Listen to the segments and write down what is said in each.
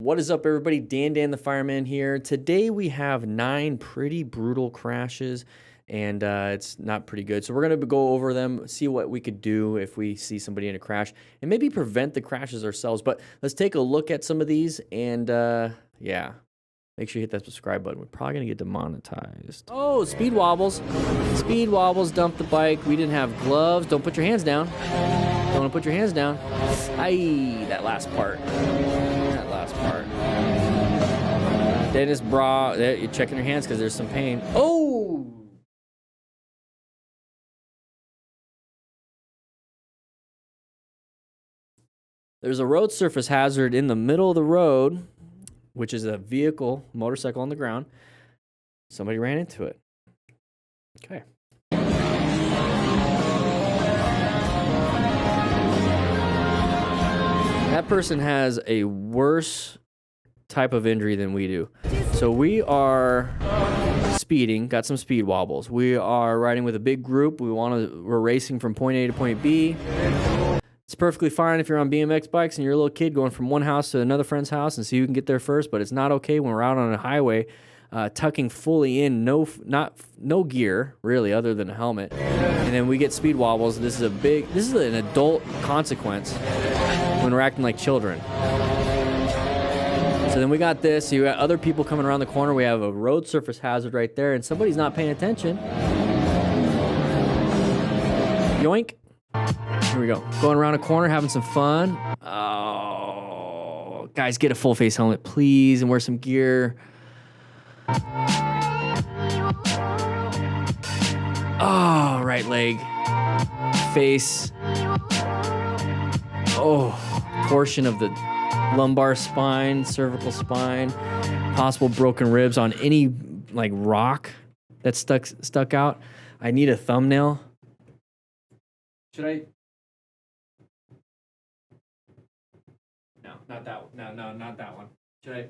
What is up, everybody? Dan the Fireman here. Today we have 9 pretty brutal crashes, and it's not pretty good. So we're going to go over them, see what we could do if we see somebody in a crash, and maybe prevent the crashes ourselves. But let's take a look at some of these, and yeah, make sure you hit that subscribe button. We're probably going to get demonetized. Oh, speed wobbles. Speed wobbles, dump the bike. We didn't have gloves. Don't put your hands down. Don't want to put your hands down. Aye, that last part. Dentist bra. You're checking your hands because there's some pain. Oh! There's a road surface hazard in the middle of the road, which is a vehicle, motorcycle on the ground. Somebody ran into it. Okay. That person has a worse type of injury than we do. So we are speeding, got some speed wobbles. We are riding with a big group. We're racing from point A to point B. It's perfectly fine if you're on BMX bikes and you're a little kid going from one house to another friend's house and see who can get there first, but it's not okay when we're out on a highway, tucking fully in, no gear really other than a helmet, and then we get speed wobbles. This is an adult consequence when we're acting like children. So then we got this. You got other people coming around the corner. We have a road surface hazard right there, and somebody's not paying attention. Yoink. Here we go. Going around a corner, having some fun. Oh, guys, get a full face helmet, please, and wear some gear. Oh, right leg. Face. Oh, portion of the lumbar spine, cervical spine, possible broken ribs on any like rock that stuck out. I need a thumbnail. Should I? No, not that one. No, not that one. Should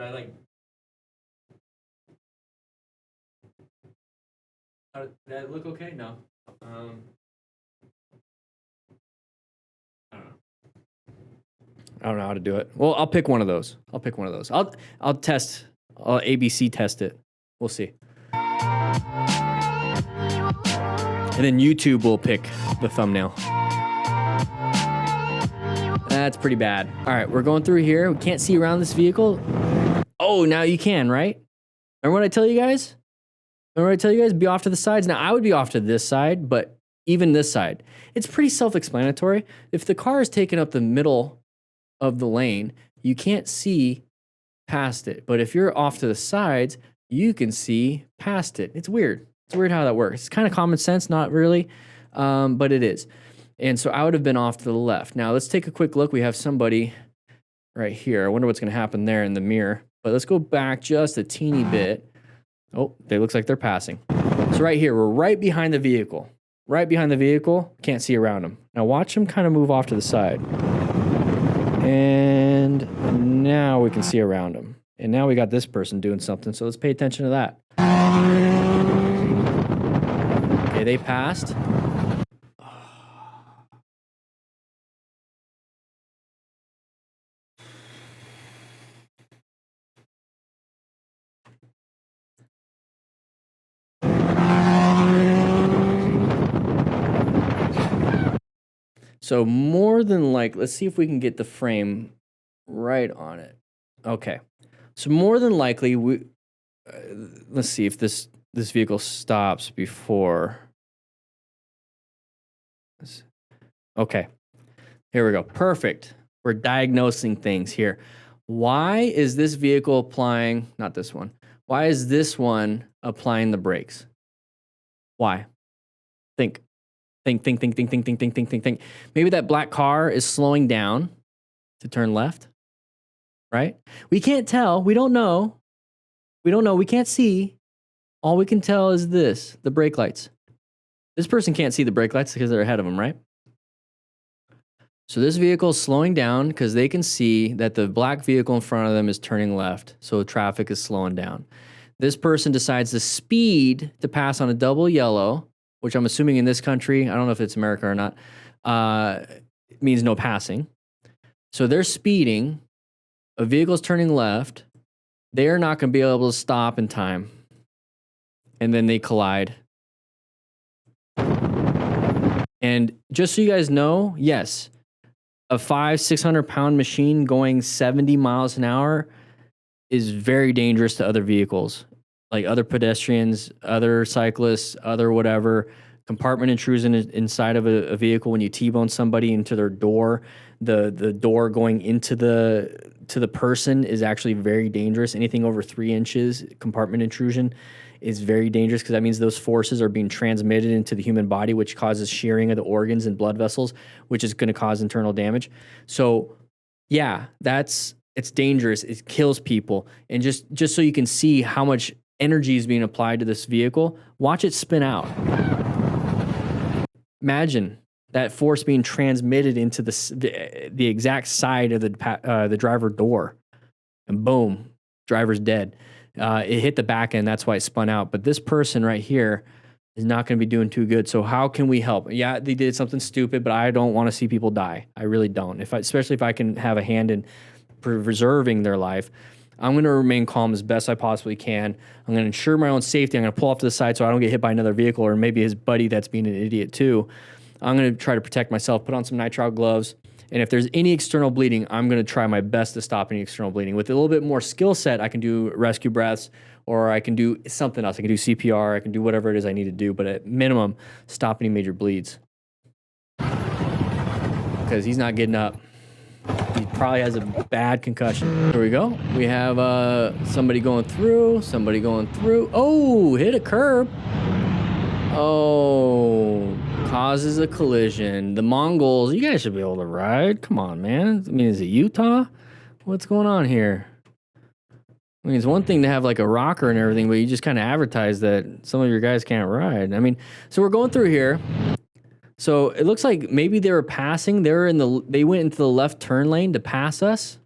I like? Did that look okay? No. I don't know how to do it. Well, I'll pick one of those. I'll test. I'll ABC test it. We'll see. And then YouTube will pick the thumbnail. That's pretty bad. All right, we're going through here. We can't see around this vehicle. Oh, now you can, right? Remember what I tell you guys? Be off to the sides. Now, I would be off to this side, but even this side. It's pretty self-explanatory. If the car is taking up the middle of the lane, you can't see past it. But if you're off to the sides, you can see past it. It's weird. It's weird how that works. It's kind of common sense, not really, but it is. And so I would have been off to the left. Now let's take a quick look. We have somebody right here. I wonder what's going to happen there in the mirror. But let's go back just a teeny bit. Oh, they looks like they're passing. So right here, we're right behind the vehicle. Can't see around them. Now watch them kind of move off to the side. And now we can see around them. And now we got this person doing something, so let's pay attention to that. Okay, they passed. So more than like, let's see if we can get the frame right on it. Okay. So more than likely, let's see if this vehicle stops before. Okay. Here we go. Perfect. We're diagnosing things here. Why is this vehicle applying, not this one. Why is this one applying the brakes? Why? Think. Maybe that black car is slowing down to turn left, right? We can't tell. We don't know. We can't see. All we can tell is this, the brake lights. This person can't see the brake lights because they're ahead of them, right? So this vehicle is slowing down because they can see that the black vehicle in front of them is turning left. So traffic is slowing down. This person decides to speed to pass on a double yellow, which I'm assuming in this country, I don't know if it's America or not, means no passing. So they're speeding. A vehicle's turning left. They're not going to be able to stop in time. And then they collide. And just so you guys know, yes, a 500-600 pound machine going 70 miles an hour is very dangerous to other vehicles, like other pedestrians, other cyclists, other whatever. Compartment intrusion inside of a vehicle when you T-bone somebody into their door, the door going into the person is actually very dangerous. Anything over 3 inches, compartment intrusion is very dangerous because that means those forces are being transmitted into the human body, which causes shearing of the organs and blood vessels, which is going to cause internal damage. So, yeah, it's dangerous. It kills people. And just so you can see how much energy is being applied to this vehicle, watch it spin out. Imagine that force being transmitted into the exact side of the driver door, and boom, driver's dead. It hit the back end, that's why it spun out. But this person right here is not going to be doing too good. So how can we help? Yeah, they did something stupid, but I don't want to see people die. I really don't. Especially if I can have a hand in preserving their life, I'm going to remain calm as best I possibly can. I'm going to ensure my own safety. I'm going to pull off to the side so I don't get hit by another vehicle or maybe his buddy that's being an idiot too. I'm going to try to protect myself, put on some nitrile gloves. And if there's any external bleeding, I'm going to try my best to stop any external bleeding. With a little bit more skill set, I can do rescue breaths or I can do something else. I can do CPR. I can do whatever it is I need to do. But at minimum, stop any major bleeds. Because he's not getting up. He probably has a bad concussion. Here we go. We have somebody going through. Oh, hit a curb. Oh, causes a collision. The Mongols, you guys should be able to ride. Come on, man. I mean, is it Utah? What's going on here? I mean, it's one thing to have like a rocker and everything, but you just kind of advertise that some of your guys can't ride. I mean, so we're going through here. So it looks like maybe they were passing. They went into the left turn lane to pass us.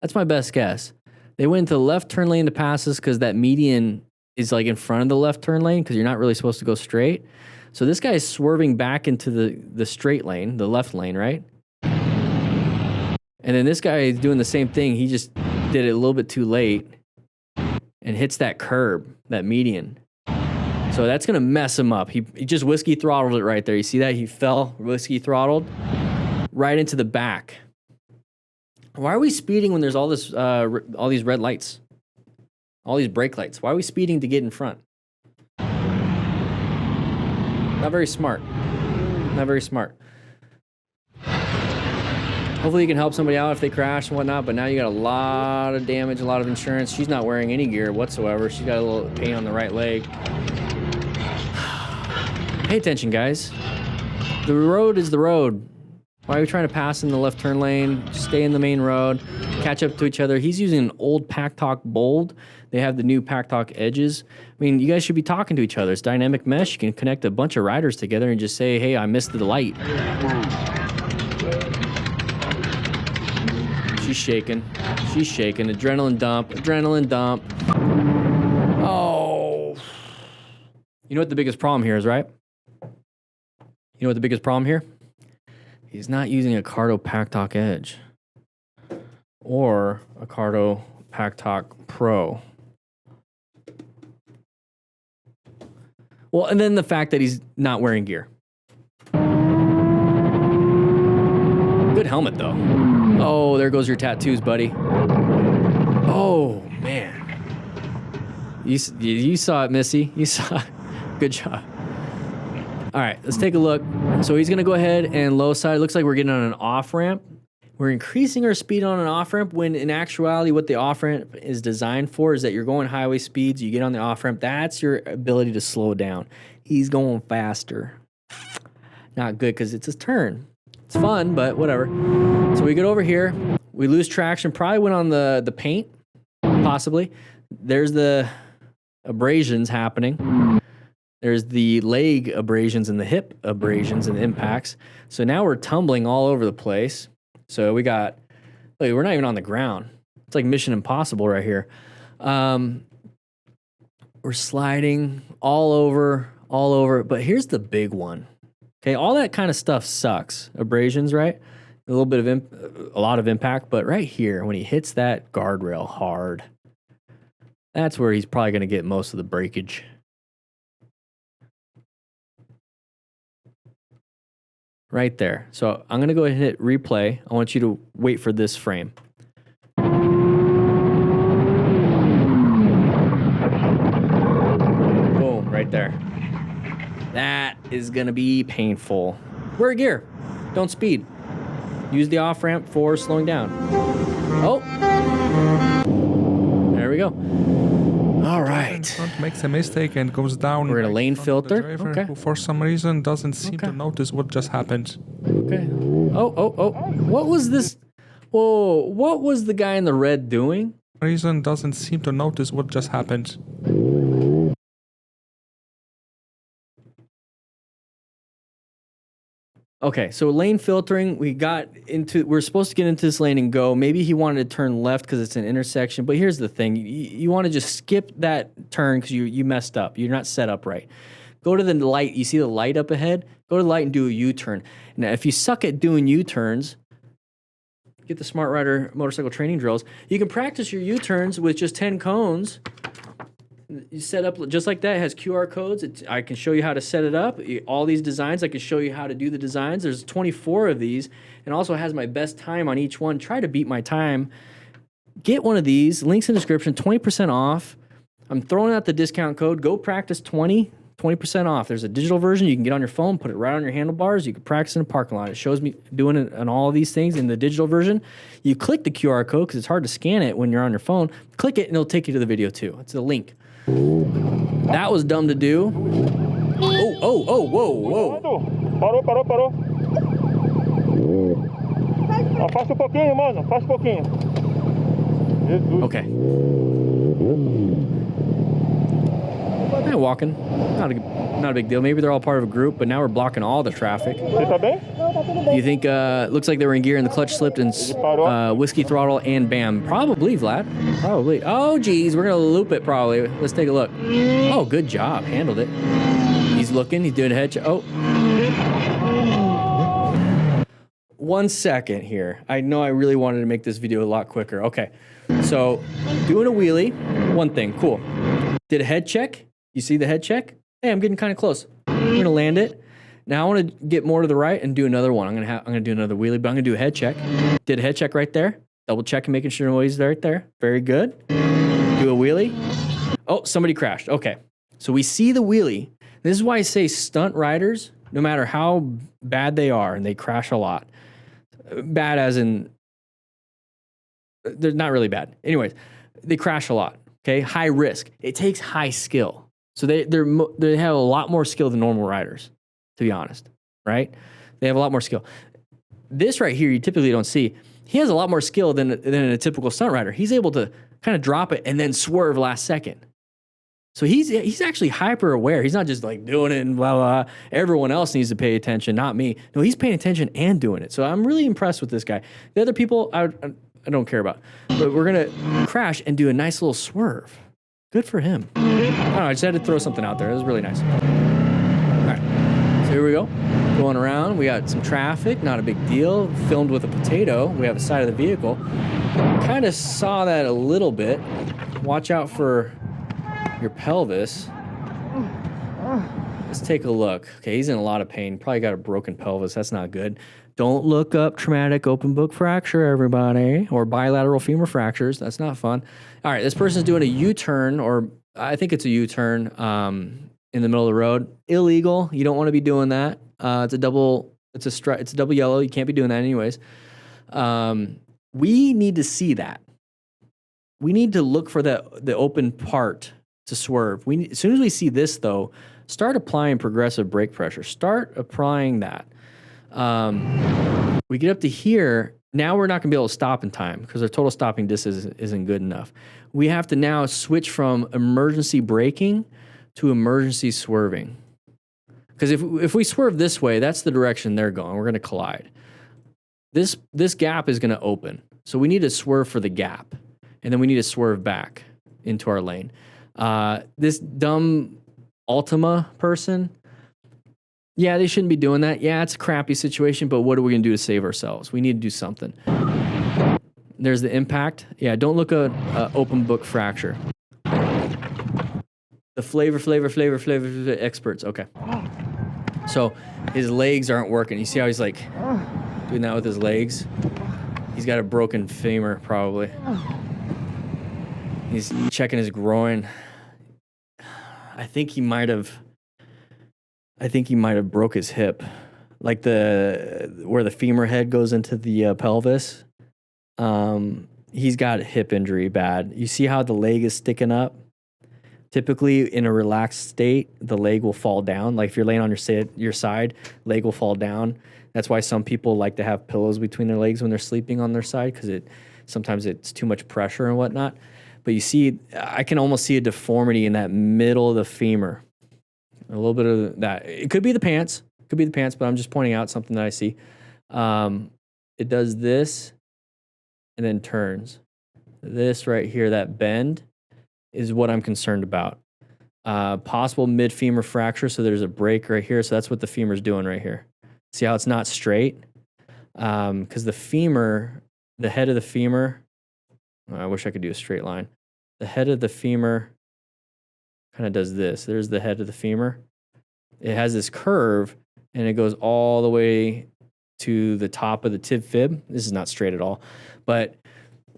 That's my best guess. They went into the left turn lane to pass us because that median is like in front of the left turn lane because you're not really supposed to go straight. So this guy is swerving back into the straight lane, the left lane, right? And then this guy is doing the same thing. He just did it a little bit too late and hits that curb, that median. So that's going to mess him up. He just whiskey throttled it right there. You see that? He fell, whiskey throttled, right into the back. Why are we speeding when there's all these red lights? All these brake lights. Why are we speeding to get in front? Not very smart. Not very smart. Hopefully you can help somebody out if they crash and whatnot, but now you got a lot of damage, a lot of insurance. She's not wearing any gear whatsoever. She's got a little pain on the right leg. Pay attention, guys. The road is the road. Why are we trying to pass in the left turn lane? Stay in the main road. Catch up to each other. He's using an old Pack Talk Bold. They have the new Pack Talk Edges. I mean, you guys should be talking to each other. It's dynamic mesh. You can connect a bunch of riders together and just say, hey, I missed the light. She's shaking. She's shaking. Adrenaline dump. Adrenaline dump. Oh. You know what the biggest problem here is, right? You know what the biggest problem here? He's not using a Cardo Pack Talk Edge or a Cardo Pack Talk Pro. Well, and then the fact that he's not wearing gear. Good helmet, though. Oh, there goes your tattoos, buddy. Oh, man. You saw it, Missy. You saw it. Good job. All right, let's take a look. So he's going to go ahead and low side. It looks like we're getting on an off-ramp. We're increasing our speed on an off-ramp when in actuality what the off-ramp is designed for is that you're going highway speeds, you get on the off-ramp, that's your ability to slow down. He's going faster. Not good because it's his turn. It's fun, but whatever. So we get over here. We lose traction. Probably went on the paint, possibly. There's the abrasions happening. There's the leg abrasions and the hip abrasions and impacts. So now we're tumbling all over the place. So we got, look, we're not even on the ground. It's like Mission Impossible right here. We're sliding all over. But here's the big one. Okay, all that kind of stuff sucks. Abrasions, right? a little bit of a lot of impact, but right here, when he hits that guardrail hard, that's where he's probably going to get most of the breakage. Right there. So I'm going to go ahead and hit replay. I want you to wait for this frame. Boom, right there. That is going to be painful. Wear gear. Don't speed. Use the off-ramp for slowing down. Oh. There we go. All right. Front makes a mistake and goes down. We're in a lane filter. Driver, Okay. who for some reason doesn't seem to notice what just happened. Okay. Oh. What was this? Whoa. What was the guy in the red doing? Reason doesn't seem to notice what just happened. Okay, so lane filtering, we're supposed to get into this lane and go. Maybe he wanted to turn left because it's an intersection, but here's the thing. You want to just skip that turn because you messed up. You're not set up right. Go to the light. You see the light up ahead? Go to the light and do a U-turn. Now, if you suck at doing U-turns, get the Smart Rider motorcycle training drills. You can practice your U-turns with just 10 cones. You set up just like that. It has QR codes. I can show you how to set it up. All these designs, I can show you how to do the designs. There's 24 of these, and also has my best time on each one. Try to beat my time. Get one of these. Links in the description. 20% off. I'm throwing out the discount code. Go practice 20% off. There's a digital version you can get on your phone, put it right on your handlebars. You can practice in a parking lot. It shows me doing it on all of these things in the digital version. You click the QR code because it's hard to scan it when you're on your phone. Click it and it'll take you to the video too. It's a link. That was dumb to do. Whoa. Parou. Afasta pouquinho, mano. Afasta pouquinho. Jesus. Okay. Walking. Not a big deal. Maybe they're all part of a group, but now we're blocking all the traffic. Você tá bem? Do you think, looks like they were in gear and the clutch slipped and whiskey throttle and bam. Probably, Vlad. Probably. Oh, geez. We're going to loop it probably. Let's take a look. Oh, good job. Handled it. He's looking. He's doing a head check. Oh. 1 second here. I know I really wanted to make this video a lot quicker. Okay. So, doing a wheelie. One thing. Cool. Did a head check. You see the head check? Hey, I'm getting kind of close. I'm going to land it. Now I want to get more to the right and do another one. I'm gonna do another wheelie, but I'm gonna do a head check. Did a head check right there. Double checking, making sure nobody's right there. Very good. Do a wheelie. Oh, somebody crashed. Okay. So we see the wheelie. This is why I say stunt riders, no matter how bad they are, and they crash a lot. Bad as in, they're not really bad. Anyways, they crash a lot. Okay. High risk. It takes high skill. So they have a lot more skill than normal riders, to be honest, right? They have a lot more skill. This right here, you typically don't see. He has a lot more skill than a typical stunt rider. He's able to kind of drop it and then swerve last second. So he's actually hyper aware. He's not just like doing it and blah, blah. Everyone else needs to pay attention, not me. No, he's paying attention and doing it. So I'm really impressed with this guy. The other people, I don't care about. But we're going to crash and do a nice little swerve. Good for him. I don't know, I just had to throw something out there. It was really nice. All right, so here we go. Going around, we got some traffic, not a big deal. Filmed with a potato. We have a side of the vehicle. Kind of saw that a little bit. Watch out for your pelvis. Let's take a look. Okay, he's in a lot of pain. Probably got a broken pelvis. That's not good. Don't look up traumatic open book fracture, everybody, or bilateral femur fractures. That's not fun. All right, this person's doing a U-turn, or I think it's a U-turn in the middle of the road. Illegal. You don't want to be doing that. It's a double yellow. You can't be doing that anyways. We need to see that. We need to look for the open part to swerve. As soon as we see this, though, start applying progressive brake pressure. Start applying that. We get up to here. Now we're not going to be able to stop in time because our total stopping distance isn't good enough. We have to now switch from emergency braking to emergency swerving. Because if we swerve this way, that's the direction they're going. We're going to collide. This gap is going to open. So we need to swerve for the gap. And then we need to swerve back into our lane. This dumb Altima person, Yeah, they shouldn't be doing that. Yeah, it's a crappy situation, but what are we going to do to save ourselves? We need to do something. There's the impact. Yeah, don't look at open book fracture. The flavor experts. Okay. So his legs aren't working. You see how he's like doing that with his legs? He's got a broken femur probably. He's checking his groin. I think he might have broke his hip. Like where the femur head goes into the pelvis. He's got a hip injury bad. You see how the leg is sticking up? Typically, in a relaxed state, the leg will fall down. Like if you're laying on your side, leg will fall down. That's why some people like to have pillows between their legs when they're sleeping on their side, because sometimes it's too much pressure and whatnot. But you see, I can almost see a deformity in that middle of the femur. A little bit of that. It could be the pants. But I'm just pointing out something that I see. It does this and then turns. This right here, that bend, is what I'm concerned about. Possible mid-femur fracture, so there's a break right here. So that's what the femur's doing right here. See how it's not straight? Because the femur, the head of the femur, I wish I could do a straight line. The head of the femur kind of does this. There's the head of the femur. It has this curve, and it goes all the way to the top of the tib fib. This is not straight at all. But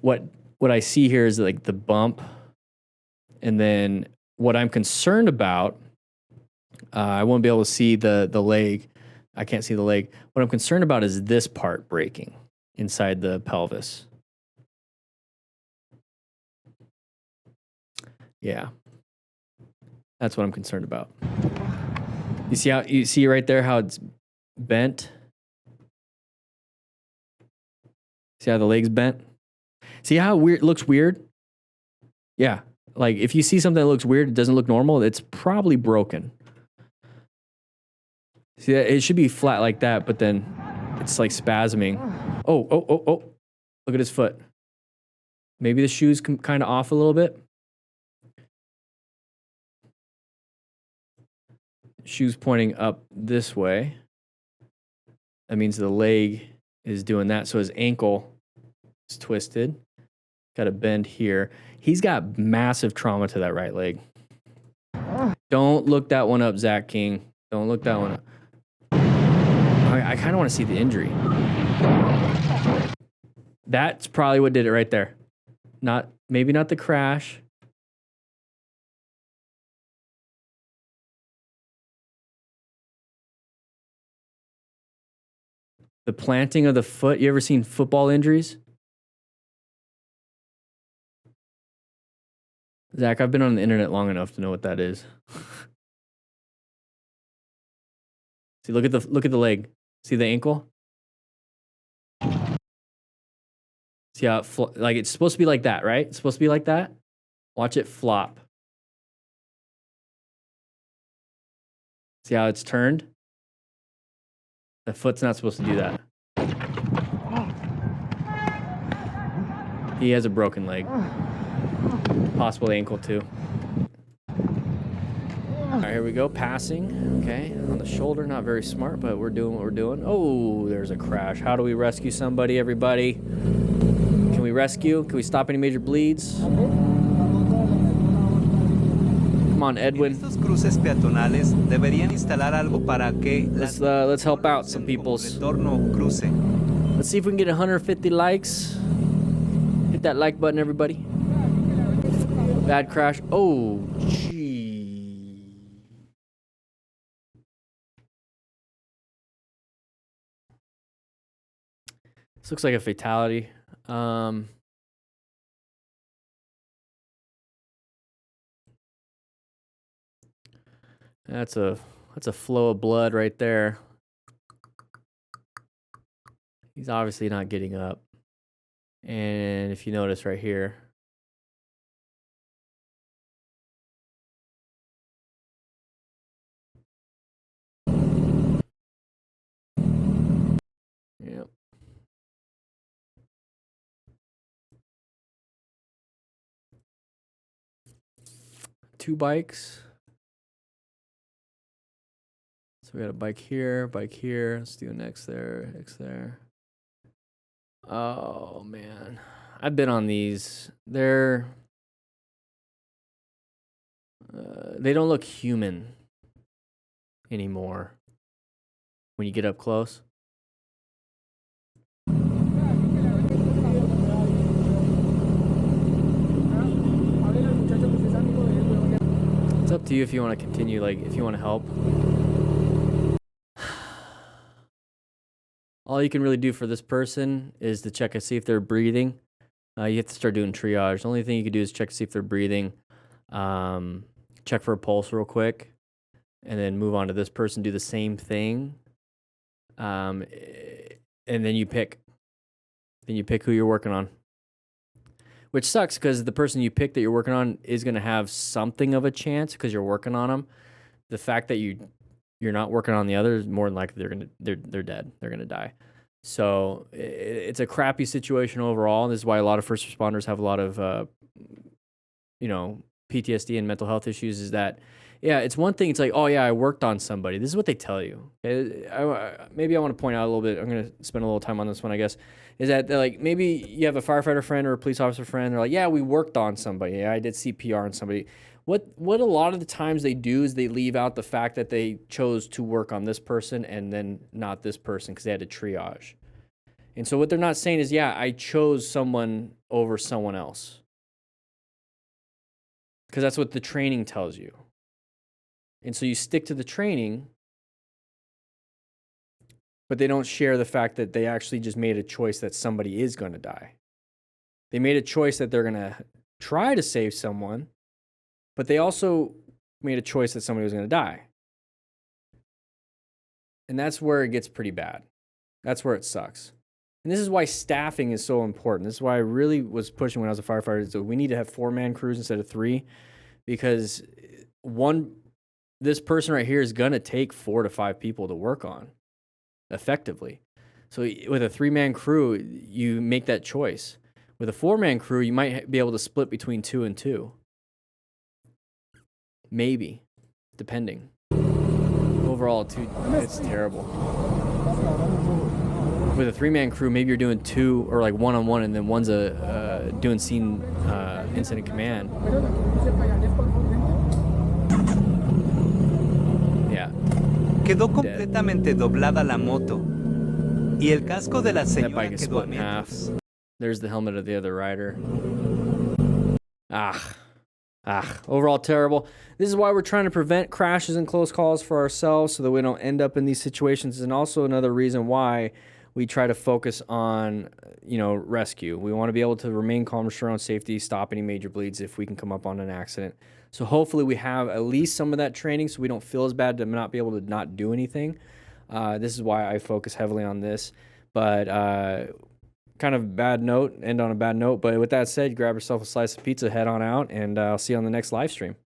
what I see here is like the bump. And then what I'm concerned about, I won't be able to see the leg. I can't see the leg. What I'm concerned about is this part breaking inside the pelvis. Yeah. That's what I'm concerned about. You see right there how it's bent? See how the leg's bent? See how it looks weird? Yeah. Like if you see something that looks weird, it doesn't look normal, it's probably broken. See, it should be flat like that, but then it's like spasming. Oh. Look at his foot. Maybe the shoe's kind of off a little bit. Shoe's pointing up this way. That means the leg is doing that. So his ankle is twisted. Got a bend here. He's got massive trauma to that right leg. Don't look that one up, Zach King. Don't look that one up. I kind of want to see the injury. That's probably what did it right there. Maybe not the crash. The planting of the foot. You ever seen football injuries? Zach, I've been on the internet long enough to know what that is. See, look at the leg. See the ankle? See how it's supposed to be like that, right? It's supposed to be like that. Watch it flop. See how it's turned? The foot's not supposed to do that. He has a broken leg. Possible ankle too. All right, here we go. Passing. Okay, on the shoulder. Not very smart, but we're doing what we're doing. Oh, there's a crash. How do we rescue somebody, everybody? Can we rescue? Can we stop any major bleeds? Come on, Edwin. Let's help out some peoples. Let's see if we can get 150 likes. Hit that like button, everybody. Bad crash. Oh, gee. This looks like a fatality. That's a flow of blood right there. He's obviously not getting up. And if you notice right here, yep. Two bikes. So we got a bike here, bike here. Let's do an X there, X there. Oh man, I've been on these. They don't look human anymore when you get up close. It's up to you if you want to continue, like if you want to help. All you can really do for this person is to check and see if they're breathing. You have to start doing triage. The only thing you can do is check to see if they're breathing. Check for a pulse real quick. And then move on to this person. Do the same thing. And then you pick. Then you pick who you're working on. Which sucks because the person you pick that you're working on is going to have something of a chance because you're working on them. The fact that you're not working on the others, more than likely they're dead. They're gonna die. So it's a crappy situation overall. And this is why a lot of first responders have a lot of PTSD and mental health issues. Is that it's one thing. It's like, oh yeah, I worked on somebody. This is what they tell you. Maybe I want to point out a little bit. I'm gonna spend a little time on this one, I guess. Is that like maybe you have a firefighter friend or a police officer friend. They're like, yeah, we worked on somebody. Yeah, I did CPR on somebody. What a lot of the times they do is they leave out the fact that they chose to work on this person and then not this person because they had to triage. And so what they're not saying is, yeah, I chose someone over someone else. Because that's what the training tells you. And so you stick to the training, but they don't share the fact that they actually just made a choice that somebody is going to die. They made a choice that they're going to try to save someone, but they also made a choice that somebody was going to die. And that's where it gets pretty bad. That's where it sucks. And this is why staffing is so important. This is why I really was pushing when I was a firefighter. So we need to have 4-man crews instead of 3, because this person right here is going to take 4 to 5 people to work on effectively. So with a 3-man crew, you make that choice. With a 4-man crew, you might be able to split between 2 and 2. Maybe, depending. Overall, it's terrible. With a 3-man crew, maybe you're doing 2 or like 1-on-1, and then one's doing scene incident command. Yeah. Quedó completamente doblada la moto y el casco de la That bike señora is quedó split a in half. metros. There's the helmet of the other rider. Overall terrible. This is why we're trying to prevent crashes and close calls for ourselves so that we don't end up in these situations. And also another reason why we try to focus on, rescue. We want to be able to remain calm, ensure on safety, stop any major bleeds if we can come up on an accident. So hopefully we have at least some of that training so we don't feel as bad to not be able to not do anything. This is why I focus heavily on this. But kind of end on a bad note. But with that said, grab yourself a slice of pizza, head on out, and I'll see you on the next live stream.